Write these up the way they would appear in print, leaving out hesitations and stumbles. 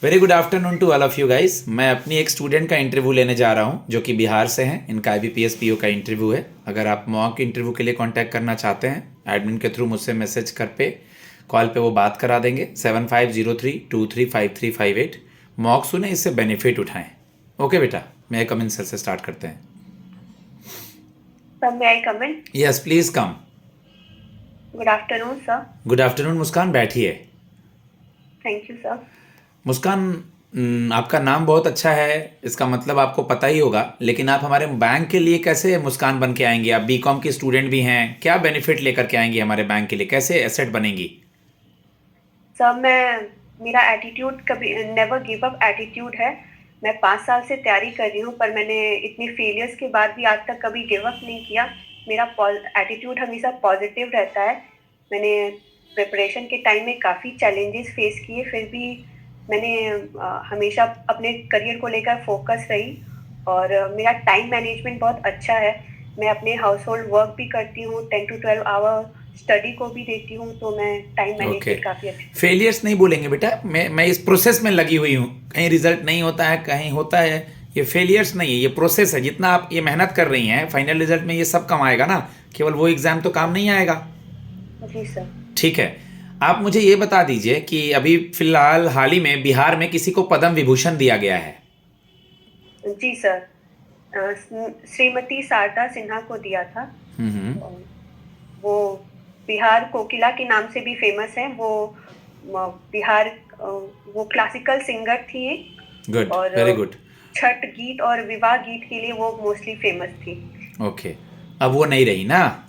Very good afternoon to all of you guys. मैं अपनी एक स्टूडेंट का इंटरव्यू लेने जा रहा हूं जो कि बिहार से हैं। इनका IBPS PO का इंटरव्यू है। अगर आप मॉक इंटरव्यू के लिए कांटेक्ट करना चाहते हैं एडमिन के थ्रू मुझसे मैसेज कर पे कॉल पे वो बात करा देंगे 7503235358। मॉक सुने, इससे बेनिफिट उठाएं। ओके बेटा, मैं कमिंग सर से स्टार्ट करते हैं। Sir, may I come in? Yes please come. Good afternoon, sir. Good afternoon Muskaan, बैठिए। Thank you, sir. मुस्कान, आपका नाम बहुत अच्छा है, इसका मतलब आपको पता ही होगा, लेकिन आप हमारे बैंक के लिए कैसे मुस्कान बन के आएंगी? आप BCom की स्टूडेंट भी हैं, क्या बेनिफिट लेकर के आएंगी हमारे बैंक के लिए? कैसे एसेट बनेंगी? सर मेरा एटीट्यूड कभी नेवर गिव अप एटीट्यूड है। मैं 5 साल से तैयारी कर रही हूँ, पर मैंने इतनी फेलियर्स के बाद भी आज तक कभी गिव अप नहीं किया। मेरा एटीट्यूड हमेशा पॉजिटिव रहता है। मैंने प्रिपरेशन के टाइम में काफ़ी चैलेंजेस फेस किए, फिर भी मैंने हमेशा अपने करियर को लेकर फोकस रही और मेरा टाइम मैनेजमेंट बहुत अच्छा है। मैं अपने हाउस होल्ड वर्क भी करती हूँ, 10 to 12 आवर स्टडी को भी देती हूँ, तो मैं टाइम ओके, मैनेजमेंट काफ़ी अच्छा। फेलियर्स नहीं बोलेंगे बेटा, मैं इस प्रोसेस में लगी हुई हूँ। कहीं रिजल्ट नहीं होता है, कहीं होता है। ये फेलियर्स नहीं है, ये प्रोसेस है। जितना आप ये मेहनत कर रही हैं, फाइनल रिजल्ट में ये सब काम आएगा ना। केवल वो एग्जाम तो काम नहीं आएगा। जी सर। ठीक है, आप मुझे ये बता दीजिए कि अभी फिलहाल हाल ही में बिहार में किसी को पद्म विभूषण दिया गया है। जी सर, श्रीमती शारदा सिन्हा को दिया था। वो बिहार कोकिला के नाम से भी फेमस है। वो बिहार वो क्लासिकल सिंगर थी गुड, और वेरी गुड। छठ गीत और विवाह गीत के लिए वो मोस्टली फेमस थी। ओके, अब वो नहीं रही ना।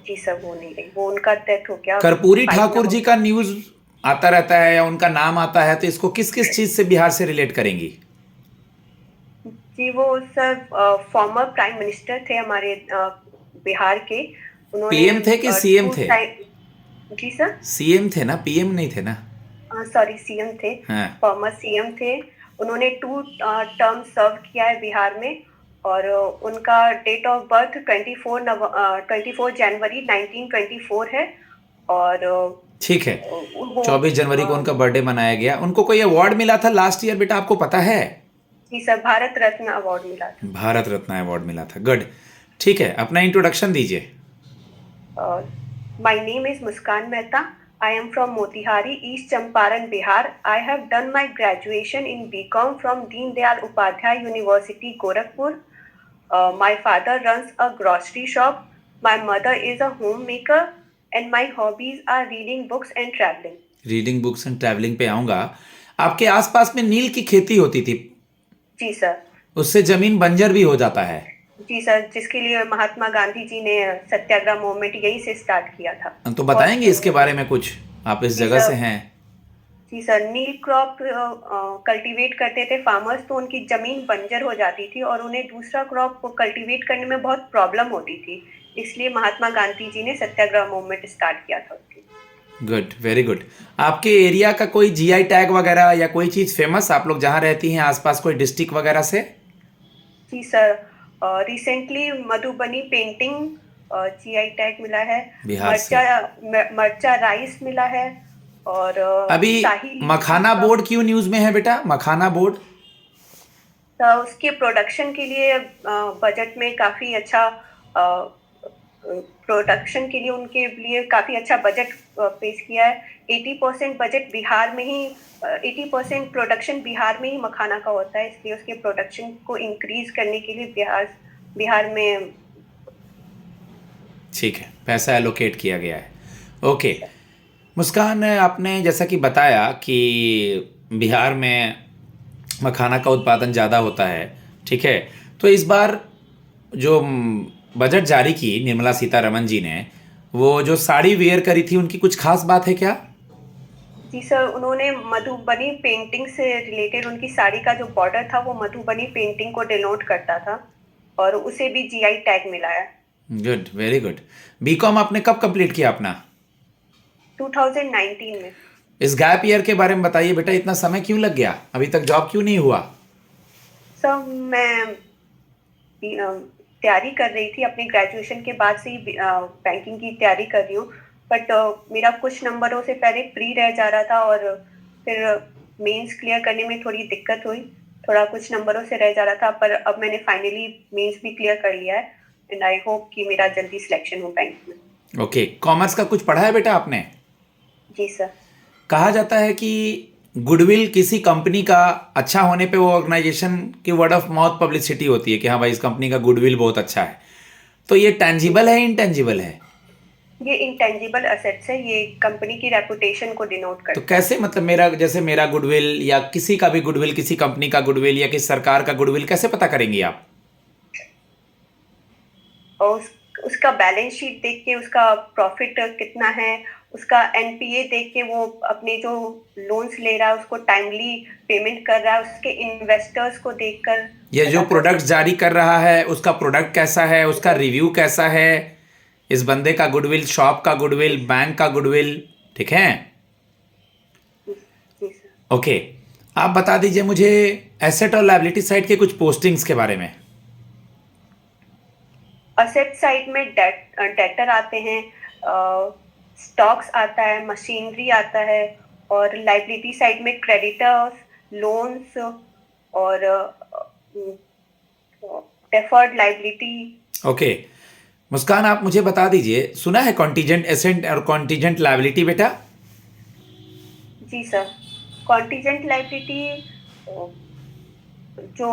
जी सर, वो नहीं रही, वो उनका डेथ हो गया कर्पूरी 5 ठाकुर जी नवंबर का न्यूज आता रहता है या उनका नाम आता है, तो इसको किस किस चीज से बिहार से रिलेट करेंगी? जी, वो सर फॉर्मर प्राइम मिनिस्टर थे हमारे बिहार के। उन्होंने PM थे कि CM टू थे? टाइम। जी सर। CM थे ना, PM नहीं थे ना? सॉरी, सीएम थे। हाँ। फॉर्मर सीएम थे। उन्होंने 2 टर्म सर्व किया है बिहार में और उनका डेट ऑफ बर्थ 24 जनवरी 1924 है। और ठीक है, वो 24 जनवरी को उनका बर्थडे मनाया गया। उनको कोई अवार्ड मिला था लास्ट ईयर बेटा, आपको पता है? जी सर, भारत रत्न अवार्ड मिला था। भारत रत्न अवार्ड मिला था। गुड। ठीक है, अपना इंट्रोडक्शन दीजिए। My name is Muskan Mehta. I am from Motihari, East Champaran, Bihar. I have done my graduation in BCom from Deen Dayal Upadhyay University, Gorakhpur. My father runs a grocery shop. My mother is a homemaker, and my hobbies are reading books and traveling. Reading books and travelling पे आऊंगा। आपके आसपास में नील की खेती होती थी, जी sir. उससे जमीन बंजर भी हो जाता है। जी सर, जिसके लिए महात्मा गांधी जी ने सत्याग्रह मूवमेंट यहीं से स्टार्ट किया था। तो बताएंगे इसके बारे में कुछ? आप इस जी जगह से सर। हैं। जी सर, नील क्रॉप कल्टीवेट करते थे फार्मर्स, तो उनकी जमीन बंजर हो जाती थी और उन्हें दूसरा क्रॉप कल्टीवेट करने में बहुत प्रॉब्लम होती थी। इसलिए महात्मा गांधी जी ने सत्याग्रह मूवमेंट स्टार्ट किया था उसकी। Good, very good. आपके एरिया का कोई GI टैग वगैरह या कोई चीज़ फेमस, आप लोग जहाँ रहती हैं आसपास कोई डिस्ट्रिक्ट वगैरह से? जी sir, recently Madhubani painting GI tag मिला है। बिहार से। मर्चा राइस मिला है और अभी शाही लीची मखाना का। बोर्ड क्यों न्यूज़ में है बेटा? मखाना बोर्ड तो उसके प्रोडक्शन के लिए बजट में काफ़ी अच्छा, प्रोडक्शन के लिए उनके लिए काफ़ी अच्छा बजट पेश किया है। 80% बजट बिहार में ही 80% प्रोडक्शन बिहार में ही मखाना का होता है, इसलिए उसके प्रोडक्शन को इंक्रीज करने के लिए बिहार में। ठीक है, पैसा एलोकेट किया गया है। ओके मुस्कान, आपने जैसा कि बताया कि बिहार में मखाना का उत्पादन ज़्यादा होता है, ठीक है। तो इस बार जो बजट जारी की निर्मला सीतारमण जी ने, वो जो साड़ी वेयर करी थी, उनकी कुछ खास बात है क्या? जी सर, उन्होंने मधुबनी पेंटिंग से रिलेटेड उनकी साड़ी का जो बॉर्डर था वो मधुबनी पेंटिंग को डिनोट करता था और उसे भी GI टैग मिला है। Good, very good. BCom आपने कब कंप्लीट किया अपना? 2019 में। इस गैप ईयर के बारे में बताइए बेटा, इतना समय क्यों लग गया? अभी तक जॉब क्यों नहीं हुआ? सर मैं तैयारी कर रही थी, अपने ग्रेजुएशन के बाद से ही बैंकिंग की तैयारी कर रही हूँ, बट मेरा कुछ नंबरों से पहले प्री रह जा रहा था और फिर मेंस क्लियर करने में थोड़ी दिक्कत हुई, थोड़ा कुछ नंबरों से रह जा रहा था, पर अब मैंने फाइनली मेंस भी क्लियर कर लिया है एंड आई होप कि मेरा जल्दी सिलेक्शन हो बैंक में। ओके, कॉमर्स का कुछ पढ़ा है बेटा आपने? जी सर। कहा जाता है कि गुडविल किसी कंपनी का अच्छा होने पे वो ऑर्गेनाइजेशन की वर्ड ऑफ माउथ पब्लिसिटी होती है कि हाँ भाई इस कंपनी का गुडविल बहुत अच्छा है। तो ये टेंजिबल है, इंटेंजिबल है? ये इंटेंजिबल असेट्स है, ये कंपनी की रेपुटेशन को डिनोट तो करता है। कैसे, मतलब मेरा जैसे मेरा गुडविल या किसी का भी गुडविल, किसी कंपनी का गुडविल या किसी सरकार का गुडविल कैसे पता करेंगी आप? और उसका बैलेंस शीट देख के, उसका प्रॉफिट कितना है, उसका एनपीए देख के, वो अपने जो लोन्स ले रहा है उसको टाइमली पेमेंट कर रहा है, उसके इन्वेस्टर्स को देखकर ये जो पता कर प्रोडक्ट सकते जारी कर रहा है उसका प्रोडक्ट कैसा है, उसका रिव्यू कैसा है, इस बंदे का गुडविल, शॉप का गुडविल, बैंक का गुडविल, ठीक है? हैं। जी सर। ओके, आप बता दीजिए मुझे एसेट और लायबिलिटी साइड के कुछ पोस्टिंग्स के बारे में। असेट साइड में डेटर आते हैं, स्टॉक्स आता है, मशीनरी आता है, और लाइबिलिटी साइड में क्रेडिटर्स, लोन्स और डेफर्ड लाइबिलिटी। ओके, मुस्कान आप मुझे बता दीजिए, सुना है कॉन्टीजेंट एसेट और कॉन्टीजेंट लायबिलिटी बेटा? जी सर। कॉन्टीजेंट लाइबिलिटी जो,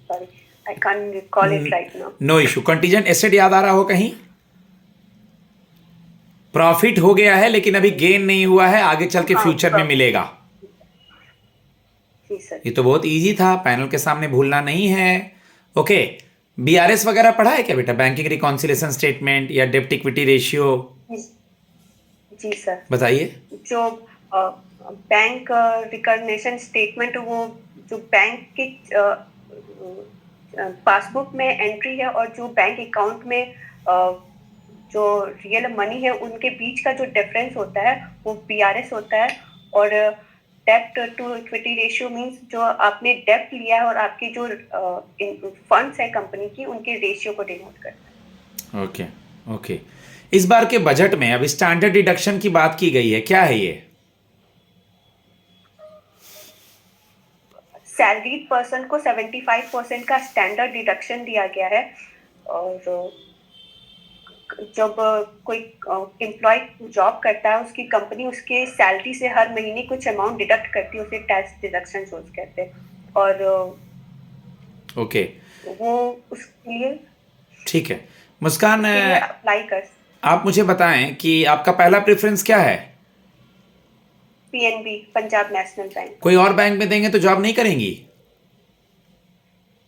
sorry I can't recall it right now. No issue. Contingent asset याद आ रहा हो कहीं? प्रॉफिट हो गया है लेकिन अभी गेन नहीं हुआ है, आगे चल के हाँ, फ्यूचर में मिलेगा। जी सर। ये तो बहुत इजी था, पैनल के सामने भूलना नहीं है। ओके, बीआरएस वगैरह पढ़ा है क्या बेटा? बैंकिंग रिकॉन्सिलेशन स्टेटमेंट या डेब्ट इक्विटी रेशियो? जी सर। बताइए। जो बैंक रिकॉग्निशन स्टेटमेंट, वो जो बैंक के पासबुक में एंट्री है और जो बैंक अकाउंट में जो रियल मनी है उनके बीच का जो डिफरेंस होता है वो बीआरएस होता है। और डेब्ट टू इक्विटी रेशियो मींस जो आपने डेब्ट लिया है और आपके जो फंड्स है कंपनी की, उनके रेशियो को डिनोट करता है। ओके ओके, इस बार के बजट में अब स्टैंडर्ड डिडक्शन की बात की गई है, क्या है ये? सैलरीड पर्सन को 75% का स्टैंडर्ड डिडक्शन दिया गया है, और जब कोई एम्प्लॉय जॉब करता है उसकी कंपनी उसके सैलरी से हर महीने कुछ अमाउंट डिडक्ट करती है, उसे टैक्स डिडक्शन कहते हैं। और ओके, वो उसके लिए ठीक है। मुस्कान, अप्लाई कर। आप मुझे बताएं कि आपका पहला प्रेफरेंस क्या है? PNB, Punjab national bank. कोई और बैंक में देंगे तो जॉब नहीं करेंगी?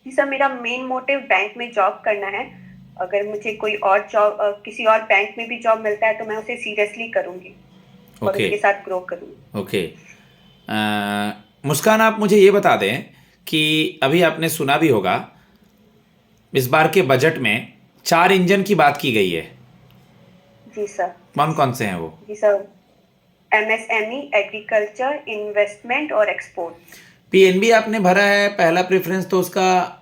जी सर, मेरा मेन मोटिव बैंक में जॉब करना है। अगर मुझे कोई और जॉब किसी और बैंक में भी जॉब मिलता है तो मैं उसे सीरियसली करूंगी और ओके उसके साथ ग्रो करूंगी। ओके, मुस्कान आप मुझे ये बता दें कि अभी आपने सुना भी होगा, इस बार के बजट में 4 इंजन की बात की गई है। जी सर। कौन कौन से हैं वो? जी सर, एमएसएमई, एग्रीकल्चर, इन्वेस्टमेंट और एक्सपोर्ट। पीएनबी आपने भरा है पहला प्रेफरेंस, तो उसका,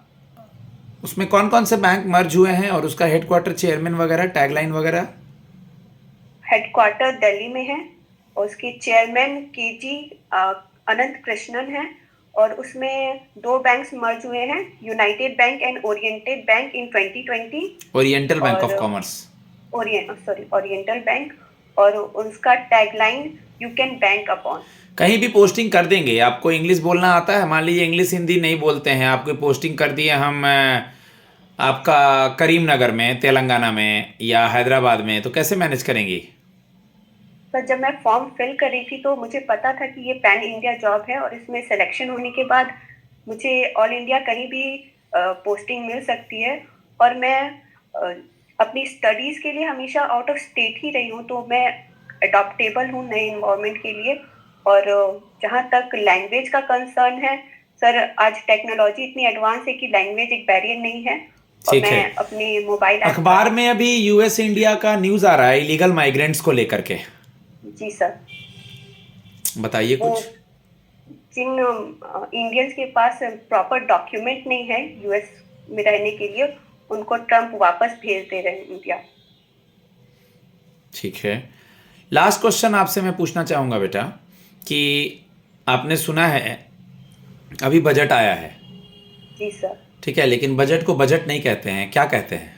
उसमें कौन कौन से बैंक मर्ज हुए हैं और उसका हेडक्वार्टर, चेयरमैन वगैरह, टैगलाइन वगैरह? हेडक्वार्टर दिल्ली में है और उसके चेयरमैन केजी अनंत कृष्णन है, और उसमें 2 बैंक्स मर्ज हुए हैं, United bank and oriented bank in 2020। Oriental bank of और कॉमर्स। ओरिएंटल बैंक, और उसका tagline you can bank upon. कहीं भी पोस्टिंग कर देंगे, आपको इंग्लिश बोलना आता है? मान लीजिए इंग्लिश हिंदी नहीं बोलते हैं, आपको पोस्टिंग कर दिए हम आपका करीमनगर में, तेलंगाना में या हैदराबाद में, तो कैसे मैनेज करेंगी? पर जब मैं फॉर्म फिल कर रही थी तो मुझे पता था कि ये पैन इंडिया जॉब है और इसमें सिलेक्शन होने के बाद मुझे ऑल इंडिया कहीं भी पोस्टिंग मिल सकती है। और मैं अपनी स्टडीज़ के लिए हमेशा आउट ऑफ स्टेट ही रही हूँ, तो मैं अडॉप्टेबल हूँ नए इन्वायरमेंट के लिए। और जहाँ तक लैंग्वेज का कंसर्न है सर, आज टेक्नोलॉजी इतनी एडवांस है कि लैंग्वेज एक बैरियर नहीं है। और ठीक है। मैं अपने मोबाइल अखबार में अभी यूएस इंडिया का न्यूज़ आ रहा है इलीगल माइग्रेंट्स को लेकर के। जी सर। बताइए वो कुछ। जिन इंडियंस के पास प्रॉपर डॉक्यूमेंट नहीं है यूएस में रहने के लिए, उनको ट्रम्प वापस भेज दे रहे हैं इंडिया। ठीक है, लास्ट क्वेश्चन आपसे मैं पूछना चाहूँगा बेटा कि आपने सुना है अभी बजट आया है, जी सर। ठीक है, लेकिन बजट को बजट नहीं कहते हैं, क्या कहते हैं?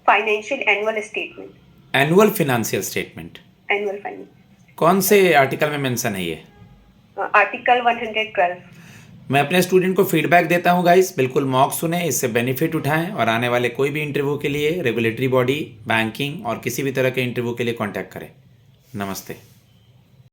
Financial annual statement. Annual financial statement. Annual finance. कौन से आर्टिकल में मेंशन है ये? आर्टिकल 112। मैं अपने स्टूडेंट को फीडबैक देता हूँ गाइस, बिल्कुल मॉक सुने, इससे बेनिफिट उठाएं और आने वाले कोई भी इंटरव्यू के लिए रेगुलेटरी बॉडी, बैंकिंग और किसी भी तरह के इंटरव्यू के लिए कांटेक्ट करें। नमस्ते।